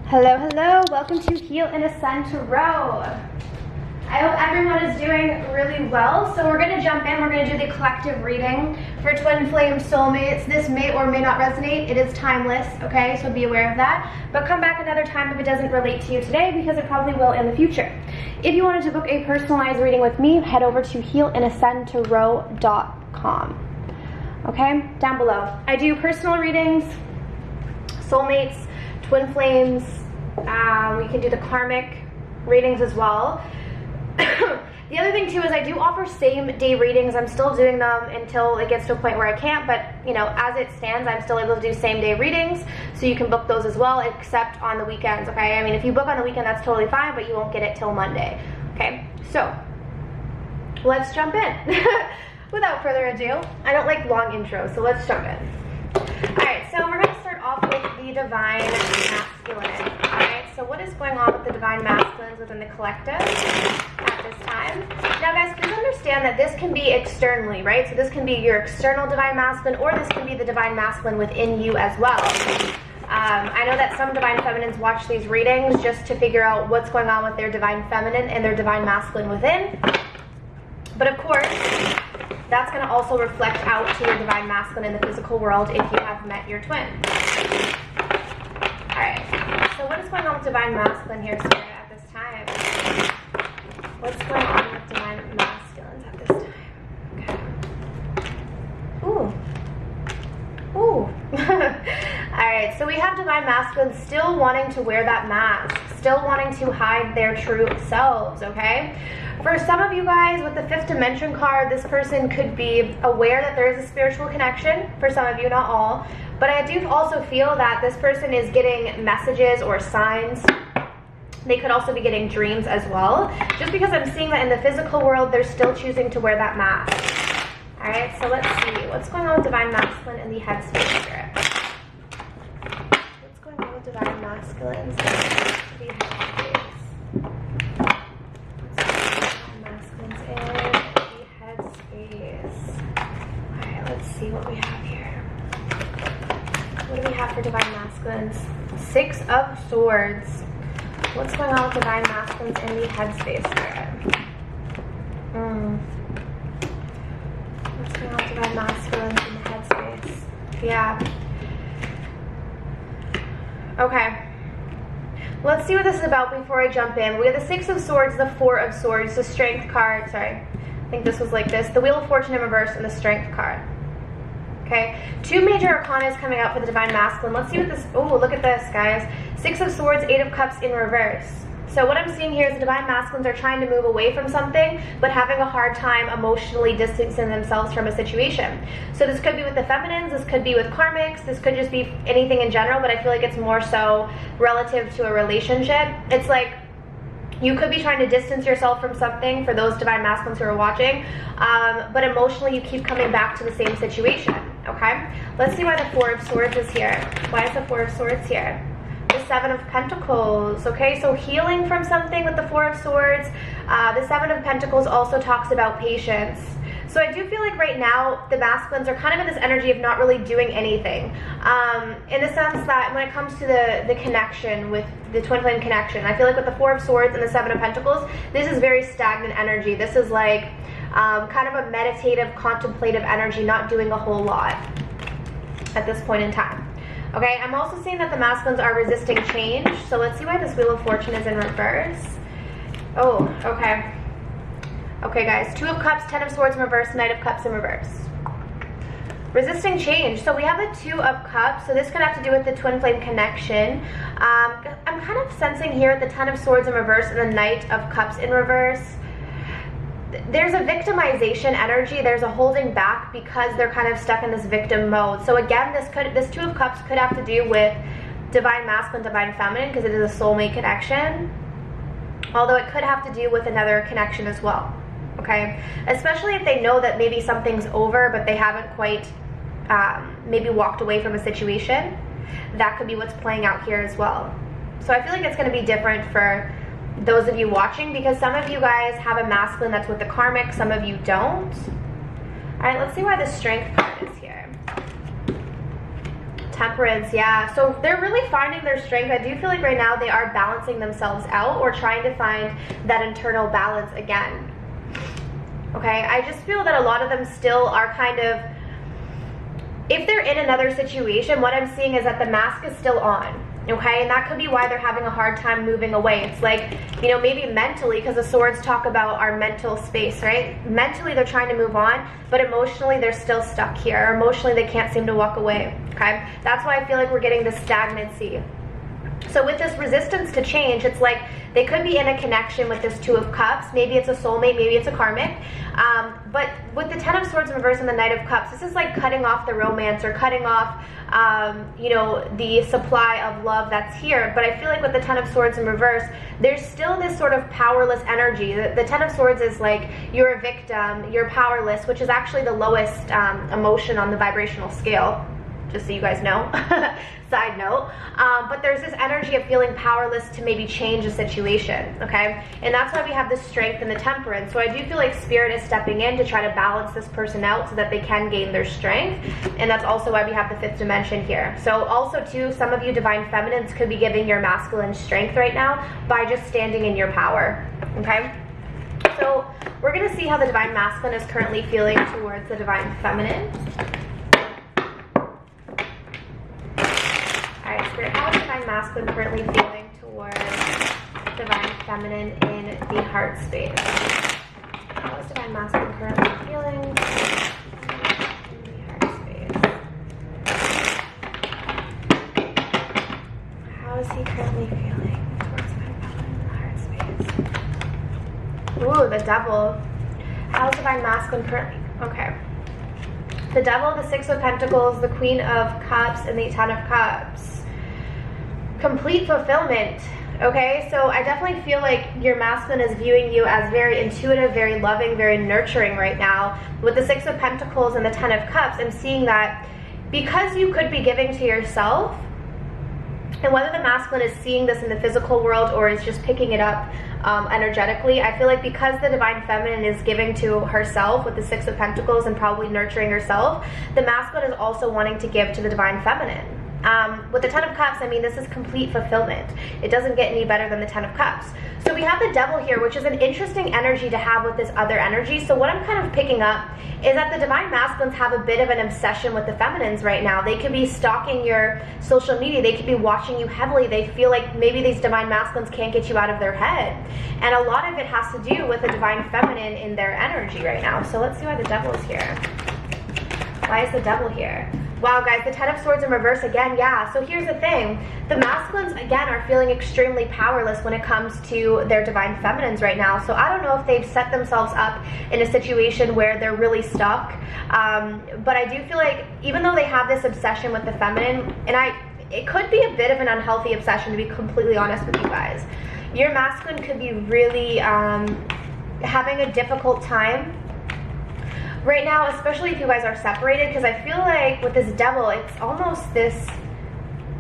Hello, hello. Welcome to Heal and Ascend Tarot. I hope everyone is doing really well. So we're going to jump in. We're going to do the collective reading for twin flame soulmates. This may or may not resonate. It is timeless, okay? So be aware of that. But come back another time if it doesn't relate to you today, because it probably will in the future. If you wanted to book a personalized reading with me, head over to healandascendtarot.com. Okay? Down below. I do personal readings, soulmates, twin flames. We can do the karmic readings as well. The other thing too is I do offer same day readings. I'm still doing them until it gets to a point where I can't, but you know, as it stands, I'm still able to do same day readings, so you can book those as well, except on the weekends, okay? I mean, if you book on the weekend, that's totally fine, but you won't get it till Monday, okay? So let's jump in. Without further ado, I don't like long intros, so let's jump in. All right, so we're going to start off with the divine masculine. All right, so what is going on with the divine masculines within the collective at this time? Now, guys, please understand that this can be externally, right? So this can be your external divine masculine, or this can be the divine masculine within you as well. I know that some divine feminines watch these readings just to figure out what's going on with their divine feminine and their divine masculine within. But of course, that's going to also reflect out to your divine masculine in the physical world if you have met your twin. Alright, so what is going on with divine masculine here, Spirit, at this time? What's going on with divine masculines at this time? Okay. Ooh. Ooh. Alright, so we have divine masculines still wanting to wear that mask, still wanting to hide their true selves, okay? For some of you guys, with the fifth dimension card, this person could be aware that there is a spiritual connection. For some of you, not all. But I do also feel that this person is getting messages or signs. They could also be getting dreams as well. Just because I'm seeing that in the physical world, they're still choosing to wear that mask. Alright, so let's see. What's going on with divine masculine in the headspace, Spirit? What's going on with divine masculines in the headspace? See what we have here. What do we have for divine masculines? Six of Swords. What's going on with divine masculines in the headspace there? What's going on with divine masculines in the headspace? Yeah. Okay. Let's see what this is about before I jump in. We have the Six of Swords, the Four of Swords, the Strength card. Sorry. I think this was like this. The Wheel of Fortune in reverse and the Strength card. Okay, two major arcana is coming out for the divine masculine. Let's see what this, oh, look at this, guys. Six of Swords, Eight of Cups in reverse. So what I'm seeing here is the divine masculines are trying to move away from something, but having a hard time emotionally distancing themselves from a situation. So this could be with the feminines, this could be with karmics, this could just be anything in general, but I feel like it's more so relative to a relationship. It's like, you could be trying to distance yourself from something, for those divine masculines who are watching, but emotionally you keep coming back to the same situation, okay? Let's see why the Four of Swords is here. Why is the Four of Swords here? The Seven of Pentacles, okay? So healing from something with the Four of Swords. The Seven of Pentacles also talks about patience. So I do feel like right now the masculines are kind of in this energy of not really doing anything. In the sense that when it comes to the connection with the twin flame connection, I feel like with the Four of Swords and the Seven of Pentacles, this is very stagnant energy. This is like kind of a meditative, contemplative energy, not doing a whole lot at this point in time. Okay, I'm also seeing that the masculines are resisting change. So let's see why this Wheel of Fortune is in reverse. Oh, okay. Okay, guys, Two of Cups, Ten of Swords in reverse, Knight of Cups in reverse. Resisting change. So we have the Two of Cups. So this could have to do with the twin flame connection. I'm kind of sensing here the Ten of Swords in reverse and the Knight of Cups in reverse. There's a victimization energy. There's a holding back because they're kind of stuck in this victim mode. So again, this Two of Cups could have to do with divine masculine, divine feminine, because it is a soulmate connection. Although it could have to do with another connection as well. Okay, especially if they know that maybe something's over, but they haven't quite maybe walked away from a situation. That could be what's playing out here as well. So I feel like it's going to be different for those of you watching, because some of you guys have a masculine that's with the karmic, some of you don't. All right, let's see why the Strength card is here. Temperance, yeah. So they're really finding their strength. I do feel like right now they are balancing themselves out or trying to find that internal balance again. Okay, I just feel that a lot of them still are kind of, if they're in another situation, what I'm seeing is that the mask is still on. Okay, and that could be why they're having a hard time moving away. It's like, you know, maybe mentally, because the swords talk about our mental space, right? Mentally, they're trying to move on, but emotionally, they're still stuck here. Or emotionally, they can't seem to walk away, okay? That's why I feel like we're getting this stagnancy. So with this resistance to change, it's like they could be in a connection with this Two of Cups. Maybe it's a soulmate, maybe it's a karmic. But with the Ten of Swords in reverse and the Knight of Cups, this is like cutting off the romance or cutting off, you know, the supply of love that's here. But I feel like with the Ten of Swords in reverse, there's still this sort of powerless energy. The Ten of Swords is like you're a victim, you're powerless, which is actually the lowest emotion on the vibrational scale, just so you guys know. Side note. But there's this energy of feeling powerless to maybe change a situation, okay? And that's why we have the Strength and the Temperance. So I do feel like Spirit is stepping in to try to balance this person out so that they can gain their strength. And that's also why we have the Fifth Dimension here. So also too, some of you Divine Feminines could be giving your masculine strength right now by just standing in your power, okay? So we're gonna see how the Divine Masculine is currently feeling towards the Divine Feminine. Alright, Spirit, how is Divine Masculine currently feeling towards Divine Feminine in the heart space? How is Divine Masculine currently feeling in the heart space? How is he currently feeling towards Divine Feminine in the heart space? Ooh, the Devil. How is Divine Masculine currently? Okay. The Devil, the Six of Pentacles, the Queen of Cups, and the Ten of Cups. Complete fulfillment. Okay, so I definitely feel like your masculine is viewing you as very intuitive, very loving, very nurturing right now. With the Six of Pentacles and the Ten of Cups, I'm seeing that because you could be giving to yourself, and whether the masculine is seeing this in the physical world or is just picking it up energetically, I feel like because the Divine Feminine is giving to herself with the Six of Pentacles and probably nurturing herself, the masculine is also wanting to give to the Divine Feminine. With the Ten of Cups, I mean, this is complete fulfillment. It doesn't get any better than the Ten of Cups. So we have the Devil here, which is an interesting energy to have with this other energy. So what I'm kind of picking up is that the Divine Masculines have a bit of an obsession with the Feminines right now. They could be stalking your social media. They could be watching you heavily. They feel like maybe these Divine Masculines can't get you out of their head. And a lot of it has to do with the Divine Feminine in their energy right now. So let's see why the Devil is here. Why is the Devil here? Wow, guys, the Ten of Swords in reverse again, yeah. So here's the thing. The masculines, again, are feeling extremely powerless when it comes to their Divine Feminines right now. So I don't know if they've set themselves up in a situation where they're really stuck. But I do feel like even though they have this obsession with the feminine, and it could be a bit of an unhealthy obsession, to be completely honest with you guys. Your masculine could be really having a difficult time right now, especially if you guys are separated, because I feel like with this Devil, it's almost this,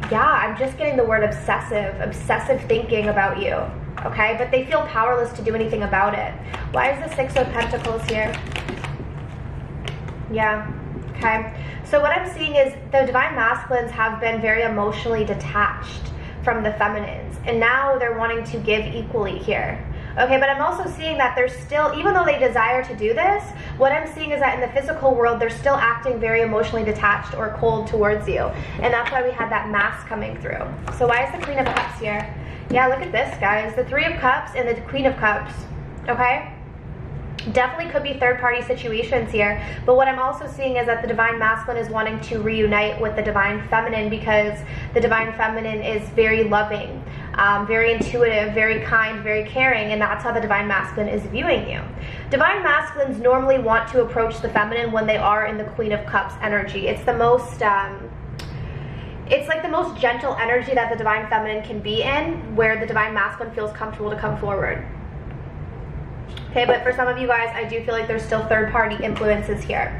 yeah, I'm just getting the word obsessive thinking about you, okay? But they feel powerless to do anything about it. Why is the Six of Pentacles here? Yeah, okay. So what I'm seeing is the Divine Masculines have been very emotionally detached from the Feminines, and now they're wanting to give equally here. Okay, but I'm also seeing that they're still, even though they desire to do this, what I'm seeing is that in the physical world, they're still acting very emotionally detached or cold towards you. And that's why we had that mask coming through. So why is the Queen of Cups here? Yeah, look at this, guys. The Three of Cups and the Queen of Cups, okay? Definitely could be third-party situations here, but what I'm also seeing is that the Divine Masculine is wanting to reunite with the Divine Feminine because the Divine Feminine is very loving, very intuitive, very kind, very caring, and that's how the Divine Masculine is viewing you. Divine Masculines normally want to approach the Feminine when they are in the Queen of Cups energy. It's the most, it's like the most gentle energy that the Divine Feminine can be in, where the Divine Masculine feels comfortable to come forward. Okay, but for some of you guys, I do feel like there's still third-party influences here.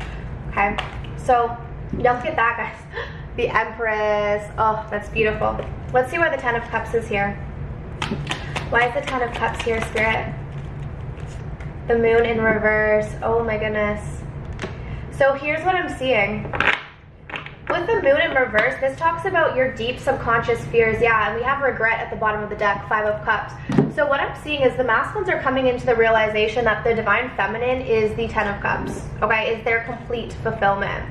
Okay, so don't look at that, guys. The Empress. Oh, that's beautiful. Let's see why the Ten of Cups is here. Why is the Ten of Cups here, Spirit? The Moon in reverse. Oh my goodness. So here's what I'm seeing. With with the moon in reverse, this talks about your deep subconscious fears. Yeah, and we have regret at the bottom of the deck, 5 of Cups. So what I'm seeing is the masculines are coming into the realization that the divine feminine is the 10 of Cups, okay, is their complete fulfillment.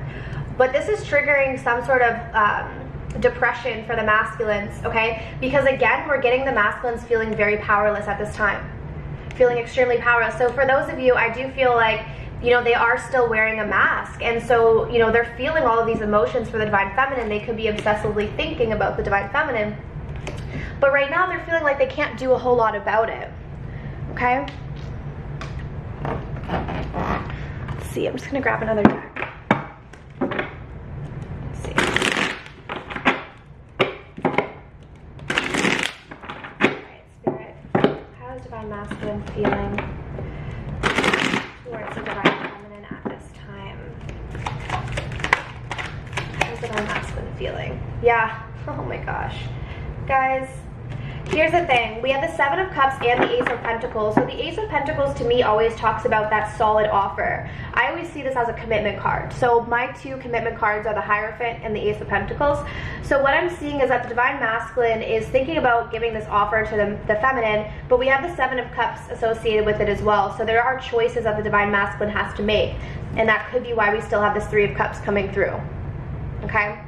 But this is triggering some sort of depression for the masculines, okay? Because again, we're getting the masculines feeling very powerless at this time, feeling extremely powerless. So for those of you, I do feel like, you know, they are still wearing a mask, and so, you know, they're feeling all of these emotions for the divine feminine. They could be obsessively thinking about the divine feminine, but right now they're feeling like they can't do a whole lot about it, okay? Let's see, I'm just gonna grab another deck. Masculine feeling towards the divine feminine at this time. How's the divine masculine feeling? Yeah, oh my gosh. Guys, here's the thing. We have the 7 of Cups and the Ace of Pentacles. So the Ace of Pentacles to me always talks about that solid offer. I always see this as a commitment card. So my 2 commitment cards are the Hierophant and the Ace of Pentacles. So what I'm seeing is that the divine masculine is thinking about giving this offer to the feminine, but we have the 7 of Cups associated with it as well. So there are choices that the divine masculine has to make, and that could be why we still have this 3 of Cups coming through, okay?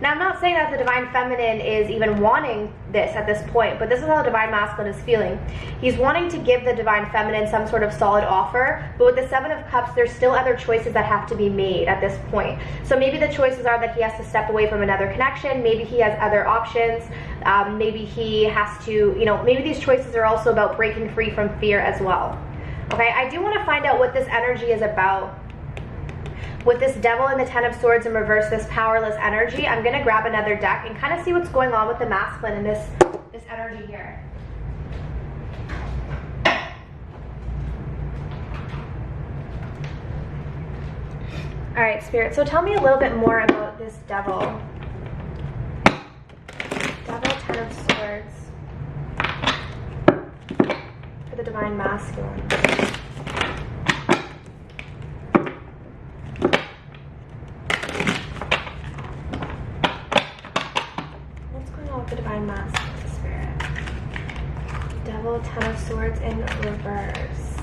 Now, I'm not saying that the divine feminine is even wanting this at this point, but this is how the divine masculine is feeling. He's wanting to give the divine feminine some sort of solid offer, but with the 7 of Cups, there's still other choices that have to be made at this point. So maybe the choices are that he has to step away from another connection, maybe he has other options, maybe he has to, you know, maybe these choices are also about breaking free from fear as well. Okay, I do want to find out what this energy is about. With this Devil and the 10 of Swords in reverse, this powerless energy, I'm going to grab another deck and kind of see what's going on with the masculine in this energy here. All right, Spirit, so tell me a little bit more about this Devil. Devil, 10 of Swords for the divine masculine. Divine masculine, Spirit. Devil, 10 of Swords in reverse.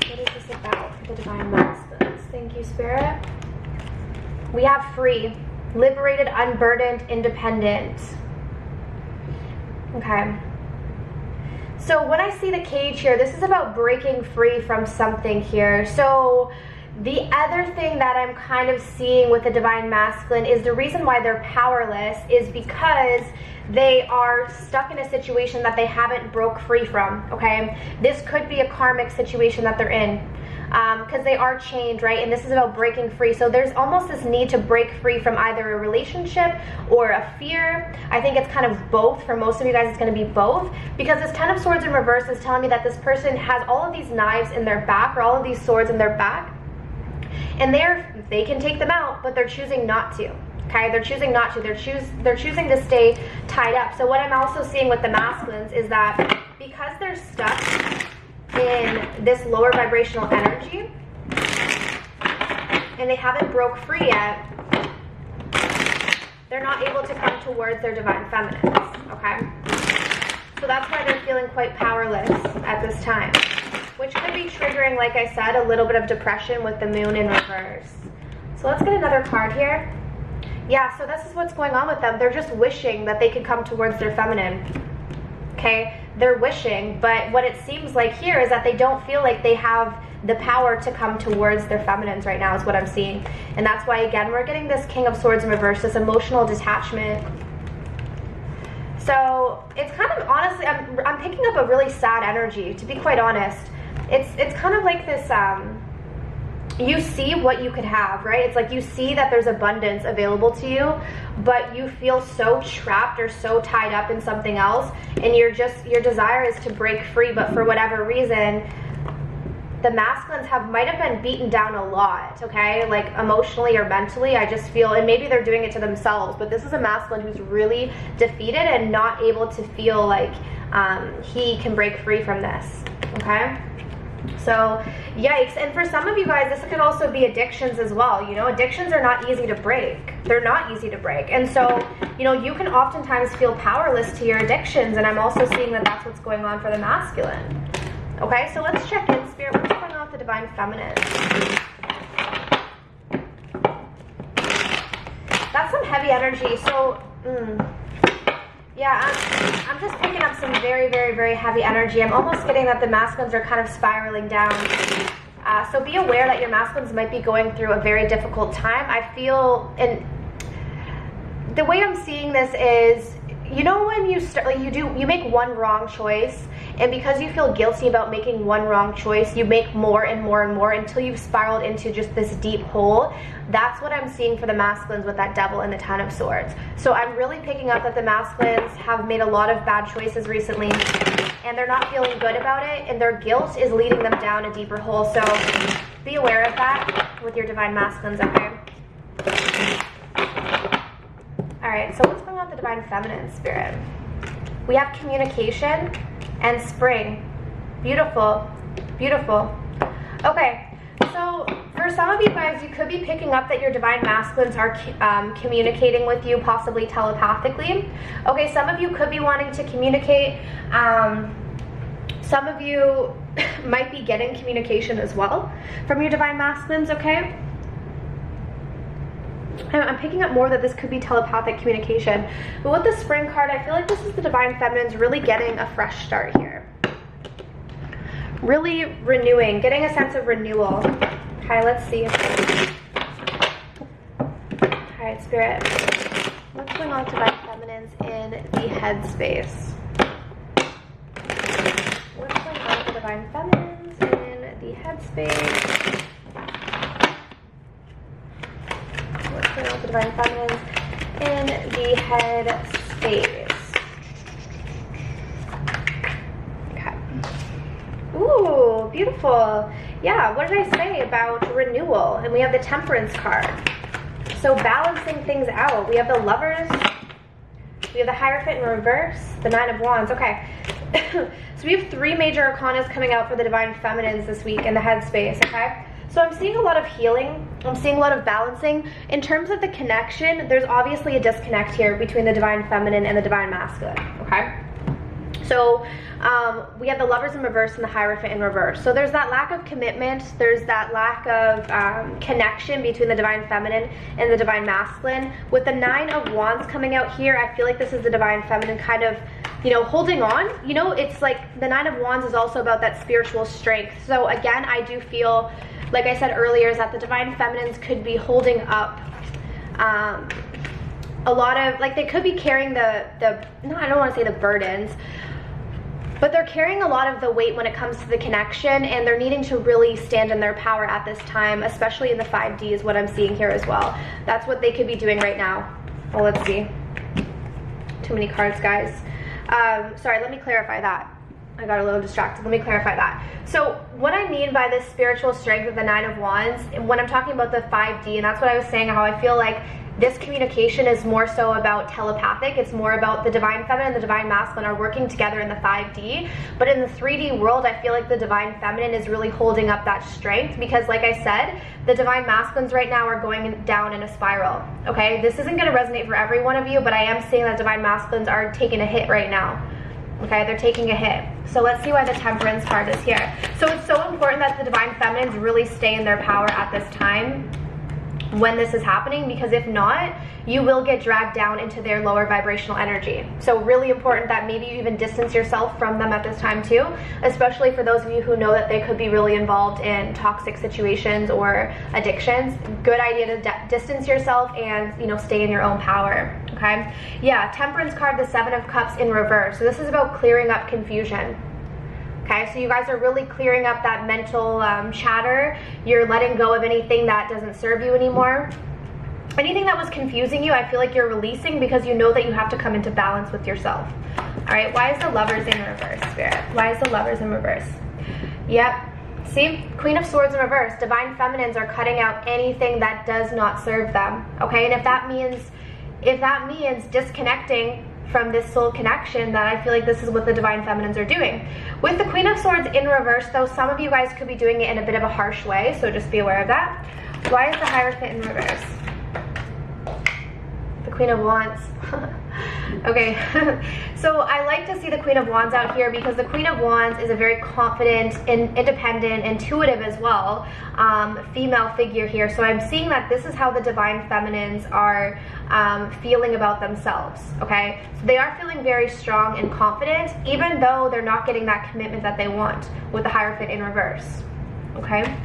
What is this about for the divine masculines? Thank you, Spirit. We have free, liberated, unburdened, independent. Okay. So when I see the Cage here, this is about breaking free from something here. So the other thing that I'm kind of seeing with the divine masculine is the reason why they're powerless is because they are stuck in a situation that they haven't broke free from, okay? This could be a karmic situation that they're in because they are chained, right? And this is about breaking free. So there's almost this need to break free from either a relationship or a fear. I think it's kind of both. For most of you guys, it's going to be both, because this 10 of Swords in reverse is telling me that this person has all of these knives in their back, or all of these swords in their back, and they can take them out, but they're choosing not to. Okay, they're choosing not to. They're choosing to stay tied up. So what I'm also seeing with the masculines is that because they're stuck in this lower vibrational energy and they haven't broke free yet, they're not able to come towards their divine feminines. Okay, so that's why they're feeling quite powerless at this time, which could be triggering, like I said, a little bit of depression with the moon in reverse. So let's get another card here. Yeah, so this is what's going on with them. They're just wishing that they could come towards their feminine. Okay, they're wishing, but what it seems like here is that they don't feel like they have the power to come towards their feminines right now, is what I'm seeing. And that's why, again, we're getting this King of Swords in reverse, this emotional detachment. So it's kind of, honestly, I'm picking up a really sad energy, to be quite honest. It's kind of like this, you see what you could have, right? It's like you see that there's abundance available to you, but you feel so trapped or so tied up in something else, and your desire is to break free, but for whatever reason, the masculines might have been beaten down a lot, okay? Like emotionally or mentally, I just feel, and maybe they're doing it to themselves, but this is a masculine who's really defeated and not able to feel like he can break free from this, okay? So yikes. And for some of you guys, this could also be addictions as well. You know, addictions are not easy to break. They're not easy to break. And so, you know, you can oftentimes feel powerless to your addictions. And I'm also seeing that that's what's going on for the masculine. Okay, so let's check in, Spirit. What's going on with the divine feminine? That's some heavy energy. So, yeah, I'm just picking up some very, very, very heavy energy. I'm almost getting that the masculines are kind of spiraling down. So be aware that your masculines might be going through a very difficult time. I feel, and the way I'm seeing this is, you know, when you start, like you make one wrong choice, and because you feel guilty about making one wrong choice, you make more and more and more until you've spiraled into just this deep hole. That's what I'm seeing for the masculines with that devil and the 10 of swords. So I'm really picking up that the masculines have made a lot of bad choices recently, and they're not feeling good about it, and their guilt is leading them down a deeper hole. So be aware of that with your divine masculines, okay? All right, so what's going on with the divine feminine, Spirit? We have communication and spring. Beautiful, beautiful. Okay, so for some of you guys, you could be picking up that your divine masculines are communicating with you, possibly telepathically. Okay, some of you could be wanting to communicate. Some of you might be getting communication as well from your divine masculines, okay? I'm picking up more that this could be telepathic communication. But with the spring card, I feel like this is the divine feminines really getting a fresh start here. Really renewing, getting a sense of renewal. Okay, let's see. All right, Spirit. What's going on with divine feminines in the headspace? What's going on with the divine feminines in the headspace? What's going on with the divine feminines in the head space? Okay. Ooh, beautiful. Yeah, what did I say about renewal? And we have the Temperance card. So balancing things out. We have the Lovers. We have the Hierophant in reverse. The Nine of Wands. Okay. So we have 3 major arcanas coming out for the divine feminines this week in the headspace, okay? So I'm seeing a lot of healing. I'm seeing a lot of balancing. In terms of the connection, there's obviously a disconnect here between the divine feminine and the divine masculine, okay? So we have the Lovers in reverse and the Hierophant in reverse. So there's that lack of commitment. There's that lack of connection between the divine feminine and the divine masculine. With the Nine of Wands coming out here, I feel like this is the divine feminine kind of, you know, holding on. You know, it's like the Nine of Wands is also about that spiritual strength. So again, I do feel, like I said earlier, is that the divine feminines could be holding up a lot of, like, they could be carrying no, I don't want to say the burdens, but they're carrying a lot of the weight when it comes to the connection, and they're needing to really stand in their power at this time, especially in the 5D is what I'm seeing here as well. That's what they could be doing right now. Well, let's see. Too many cards, guys. Sorry, let me clarify that. I got a little distracted. Let me clarify that. So what I mean by this spiritual strength of the Nine of Wands, when I'm talking about the 5D, and that's what I was saying, how I feel like this communication is more so about telepathic. It's more about the divine feminine and the divine masculine are working together in the 5D. But in the 3D world, I feel like the divine feminine is really holding up that strength, because like I said, the divine masculines right now are going down in a spiral. Okay, this isn't going to resonate for every one of you, but I am seeing that divine masculines are taking a hit right now. Okay, they're taking a hit. So let's see why the Temperance card is here. So it's so important that the divine feminines really stay in their power at this time when this is happening, because if not, you will get dragged down into their lower vibrational energy. So really important that maybe you even distance yourself from them at this time too, especially for those of you who know that they could be really involved in toxic situations or addictions. Good idea to distance yourself and, you know, stay in your own power. Okay, yeah, Temperance card, the Seven of Cups in reverse. So this is about clearing up confusion. Okay, so you guys are really clearing up that mental chatter. You're letting go of anything that doesn't serve you anymore. Anything that was confusing you, I feel like you're releasing, because you know that you have to come into balance with yourself. All right, why is the Lovers in reverse, Spirit? Why is the Lovers in reverse? Yep, see, Queen of Swords in reverse. Divine feminines are cutting out anything that does not serve them. Okay, and if that means disconnecting from this soul connection that I feel like this is what the divine feminines are doing. With the Queen of Swords in reverse, though, some of you guys could be doing it in a bit of a harsh way, so just be aware of that. Why is the Hierophant in reverse? The Queen of Wands. Okay, so I like to see the Queen of Wands out here because the Queen of Wands is a very confident, independent, intuitive as well, female figure here. So I'm seeing that this is how the divine feminines are feeling about themselves, okay? So they are feeling very strong and confident, even though they're not getting that commitment that they want with the Hierophant in reverse, okay?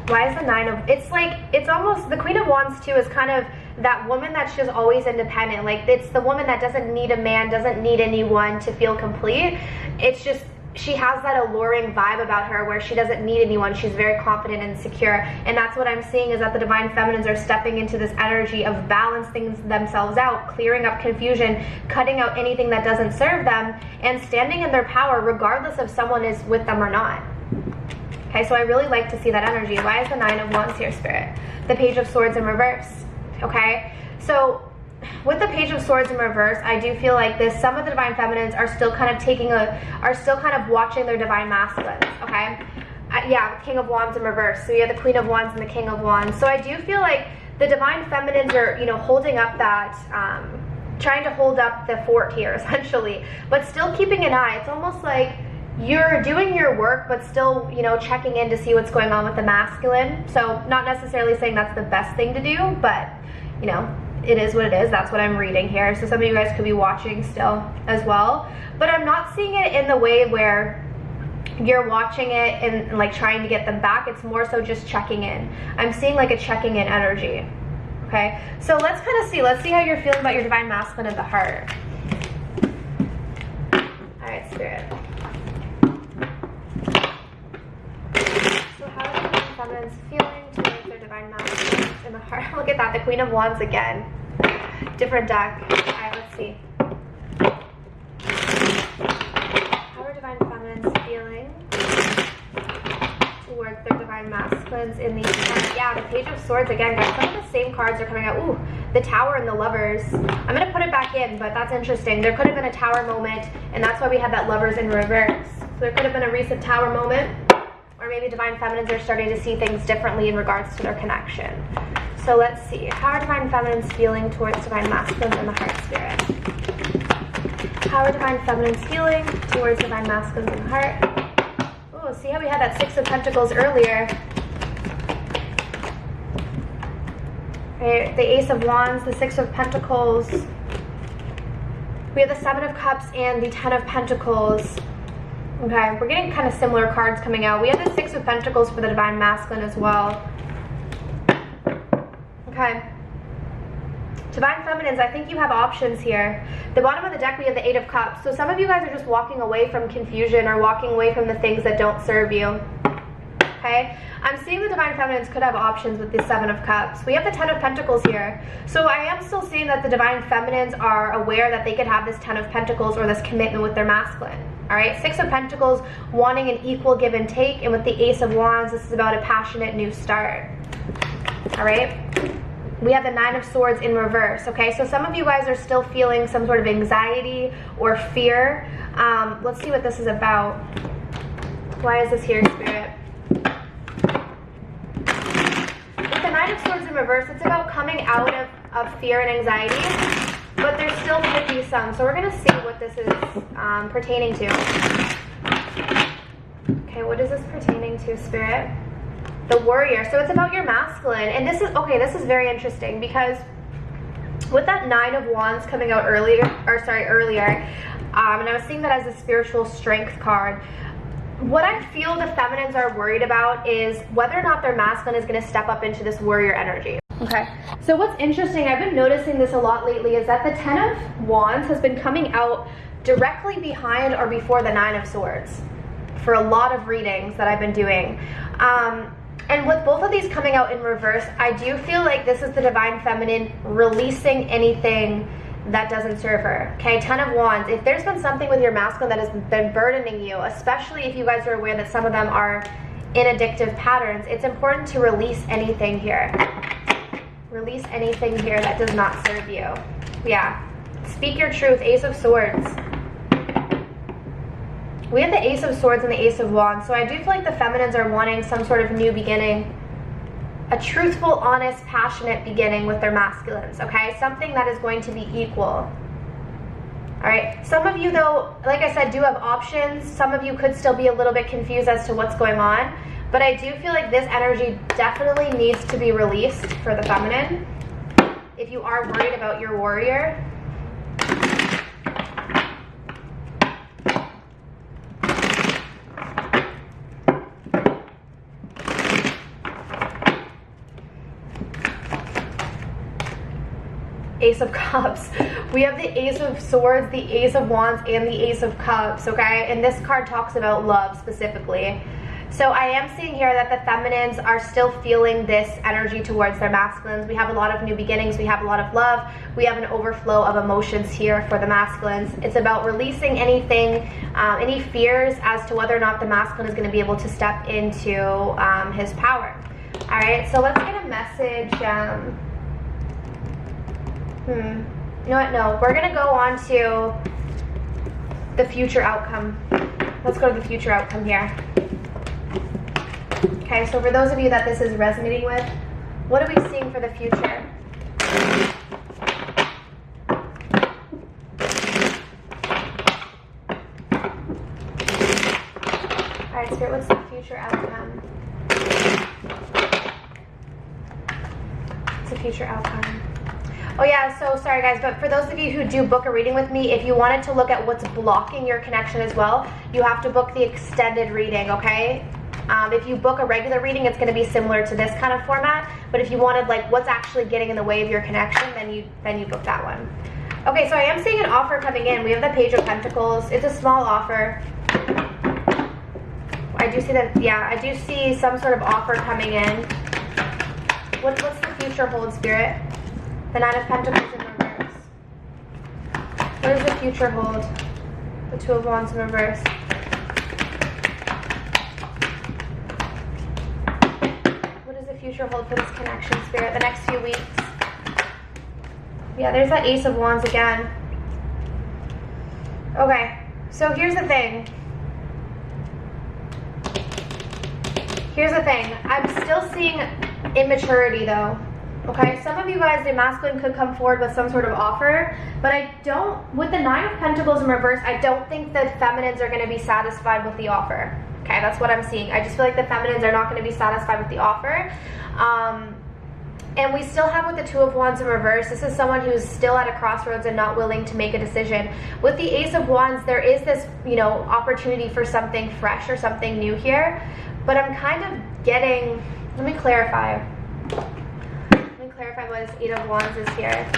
Why is the Nine of, it's almost, the Queen of Wands too is kind of that woman that's just always independent. Like, it's the woman that doesn't need a man, doesn't need anyone to feel complete. It's just, she has that alluring vibe about her where she doesn't need anyone. She's very confident and secure. And that's what I'm seeing, is that the divine feminines are stepping into this energy of balancing themselves out, clearing up confusion, cutting out anything that doesn't serve them, and standing in their power regardless if someone is with them or not. Okay, so I really like to see that energy. Why is the Nine of Wands here, Spirit? The Page of Swords in reverse. Okay, so with the Page of Swords in reverse, I do feel like this, some of the divine feminines are still kind of watching their divine masculines, okay? Yeah, King of Wands in reverse. So you have the Queen of Wands and the King of Wands. So I do feel like the divine feminines are, you know, holding up that, trying to hold up the fort here, essentially, but still keeping an eye. It's almost like you're doing your work, but still, you know, checking in to see what's going on with the masculine. So not necessarily saying that's the best thing to do, but, you know, it is what it is. That's what I'm reading here. So some of you guys could be watching still as well. But I'm not seeing it in the way where you're watching it and like trying to get them back. It's more so just checking in. I'm seeing like a checking in energy. Okay, so let's kind of see. Let's see how you're feeling about your divine masculine at the heart. All right, Spirit. So how are the divine feminines feeling towards their divine masculines in the heart? Look at that, the Queen of Wands again. Different deck. All right, let's see. How are divine feminines feeling towards their divine masculines in the yeah, the Page of Swords again, guys. Some of the same cards are coming out. Ooh, the Tower and the Lovers. I'm gonna put it back in, but that's interesting. There could have been a Tower moment, and that's why we had that Lovers in reverse. So there could have been a recent Tower moment, or maybe divine feminines are starting to see things differently in regards to their connection. So let's see. How are divine feminines feeling towards divine masculines in the heart, Spirit? How are divine feminines feeling towards divine masculines in the heart? Oh, see how we had that Six of Pentacles earlier? Right, the Ace of Wands, the Six of Pentacles. We have the Seven of Cups and the Ten of Pentacles. Okay, we're getting kind of similar cards coming out. We have the Six of Pentacles for the divine masculine as well. Okay. Divine feminines, I think you have options here. The bottom of the deck, we have the Eight of Cups. So some of you guys are just walking away from confusion or walking away from the things that don't serve you. Okay? I'm seeing the divine feminines could have options with the Seven of Cups. We have the Ten of Pentacles here. So I am still seeing that the divine feminines are aware that they could have this Ten of Pentacles or this commitment with their masculine. All right? Six of Pentacles, wanting an equal give and take. And with the Ace of Wands, this is about a passionate new start. All right? We have the Nine of Swords in reverse, okay? So some of you guys are still feeling some sort of anxiety or fear. Let's see what this is about. Why is this here, Spirit? With the Nine of Swords in reverse, it's about coming out of fear and anxiety, but there still could be some. So we're going to see what this is pertaining to. Okay, what is this pertaining to, Spirit? The Warrior. So it's about your masculine. And this is, okay, this is very interesting because with that Nine of Wands coming out earlier, and I was seeing that as a spiritual strength card, what I feel the feminines are worried about is whether or not their masculine is going to step up into this warrior energy. Okay, so what's interesting, I've been noticing this a lot lately, is that the Ten of Wands has been coming out directly behind or before the Nine of Swords for a lot of readings that I've been doing. And with both of these coming out in reverse, I do feel like this is the divine feminine releasing anything that doesn't serve her. Okay, Ten of Wands. If there's been something with your masculine that has been burdening you, especially if you guys are aware that some of them are in addictive patterns, it's important to release anything here. Release anything here that does not serve you. Yeah. Speak your truth. Ace of Swords. We have the Ace of Swords and the Ace of Wands. So I do feel like the feminines are wanting some sort of new beginning. A truthful, honest, passionate beginning with their masculines, okay? Something that is going to be equal. All right, some of you though, like I said, do have options. Some of you could still be a little bit confused as to what's going on, but I do feel like this energy definitely needs to be released for the feminine. If you are worried about your warrior, Ace of Cups. We have the Ace of Swords, the Ace of Wands, and the Ace of Cups, okay? And this card talks about love specifically. So I am seeing here that the feminines are still feeling this energy towards their masculines. We have a lot of new beginnings. We have a lot of love. We have an overflow of emotions here for the masculines. It's about releasing anything, any fears as to whether or not the masculine is going to be able to step into his power. All right, so let's get a message. You know what? No, we're going to go on to the future outcome. Let's go to the future outcome here. Okay, so for those of you that this is resonating with, what are we seeing for the future? All right, Spirit, what's the future outcome? What's the future outcome? Oh yeah, so sorry guys, but for those of you who do book a reading with me, if you wanted to look at what's blocking your connection as well, you have to book the extended reading, okay? If you book a regular reading, it's going to be similar to this kind of format, but if you wanted like what's actually getting in the way of your connection, then you book that one. Okay, so I am seeing an offer coming in. We have the Page of Pentacles. It's a small offer. I do see that, yeah, I do see some sort of offer coming in. What's the future hold, Spirit? The Nine of Pentacles in reverse. What does the future hold? The Two of Wands in reverse. What does the future hold for this connection, Spirit? The next few weeks. Yeah, there's that Ace of Wands again. Okay, so here's the thing. Here's the thing. I'm still seeing immaturity though. Okay, some of you guys, the masculine could come forward with some sort of offer, but I don't, with the Nine of Pentacles in reverse, I don't think the feminines are going to be satisfied with the offer. Okay, that's what I'm seeing. I just feel like the feminines are not going to be satisfied with the offer. And we still have with the Two of Wands in reverse, this is someone who's still at a crossroads and not willing to make a decision. With the Ace of Wands, there is this, you know, opportunity for something fresh or something new here, but I'm kind of getting, let me clarify. Clarify what this Eight of Wands is here.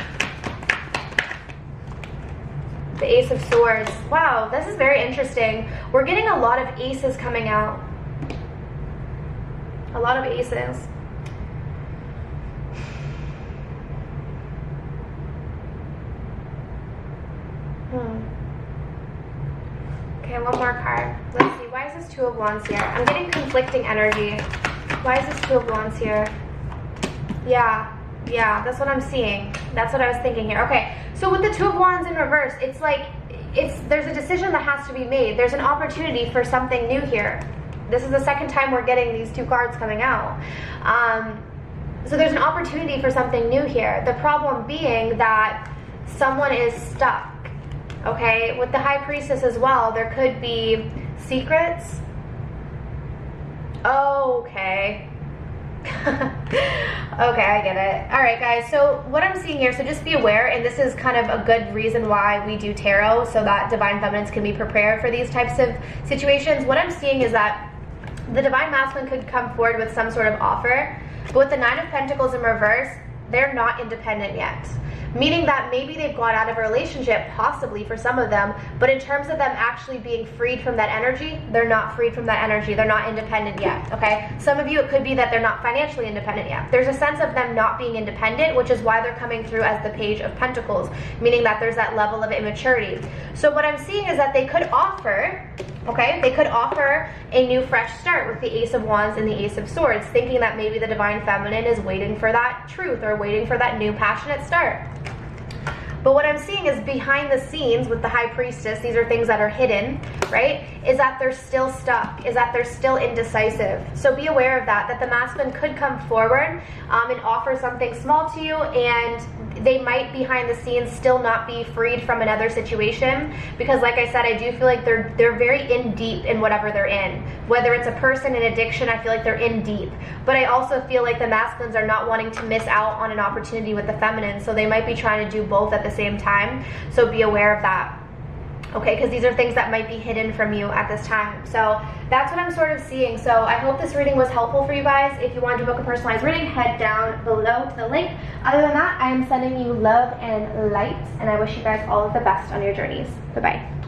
The Ace of Swords. Wow, this is very interesting. We're getting a lot of aces coming out. A lot of aces. Okay, one more card. Let's see. Why is this Two of Wands here? I'm getting conflicting energy. Why is this Two of Wands here? Yeah, that's what I'm seeing. That's what I was thinking here. Okay, so with the Two of Wands in reverse, it's like, there's a decision that has to be made. There's an opportunity for something new here. This is the second time we're getting these two cards coming out. So there's an opportunity for something new here. The problem being that someone is stuck. Okay, with the High Priestess as well, there could be secrets. Okay. Okay, I get it. All right, guys, so what I'm seeing here, so just be aware, and this is kind of a good reason why we do tarot, so that Divine Feminines can be prepared for these types of situations. What I'm seeing is that the Divine Masculine could come forward with some sort of offer, but with the Nine of Pentacles in reverse, they're not independent yet. Meaning that maybe they've got out of a relationship, possibly for some of them, but in terms of them actually being freed from that energy, they're not freed from that energy. They're not independent yet, okay? Some of you, it could be that they're not financially independent yet. There's a sense of them not being independent, which is why they're coming through as the Page of Pentacles, meaning that there's that level of immaturity. So what I'm seeing is that they could offer, okay, they could offer a new fresh start with the Ace of Wands and the Ace of Swords, thinking that maybe the Divine Feminine is waiting for that truth or waiting for that new passionate start. But what I'm seeing is behind the scenes with the High Priestess, these are things that are hidden, right? Is that they're still stuck, is that they're still indecisive. So be aware of that the masculine could come forward and offer something small to you, and they might behind the scenes still not be freed from another situation, because like I said, I do feel like they're very in deep in whatever they're in. Whether it's a person, an addiction, I feel like they're in deep. But I also feel like the masculines are not wanting to miss out on an opportunity with the feminine, so they might be trying to do both at the same time. So be aware of that. Okay, because these are things that might be hidden from you at this time. So that's what I'm sort of seeing. So I hope this reading was helpful for you guys. If you want to book a personalized reading, head down below to the link. Other than that, I am sending you love and light, and I wish you guys all of the best on your journeys. Bye-bye.